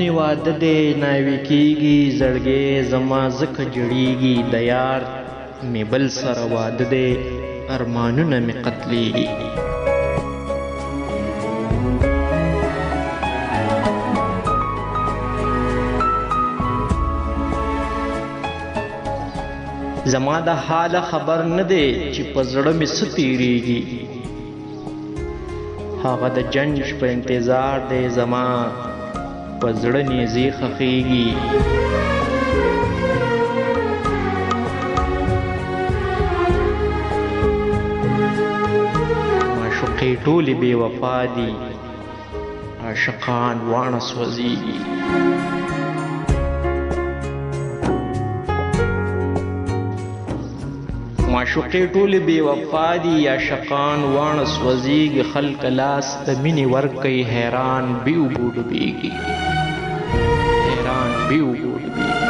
منی واده دی ناوی کیږي زړګې زما ځکه جړیږي د یار مې بل سره واده دی ارمانونه مې قتلیږي زما د حال خبر نه دی چې په زړه مې څه تیریږي هغه د جنج په انتظار دی زما په زړه نیزې خښېږي معشوقې ټولې بې وفا دي عاشقان واڼه سوځېږي معشوقې ټولې بې وفا دي عاشقان واڼه سوځېږي خلک لاس د مینې ورکوي حیران بې اوبو ډوبېږي حیران بې اوبو ډوبېږي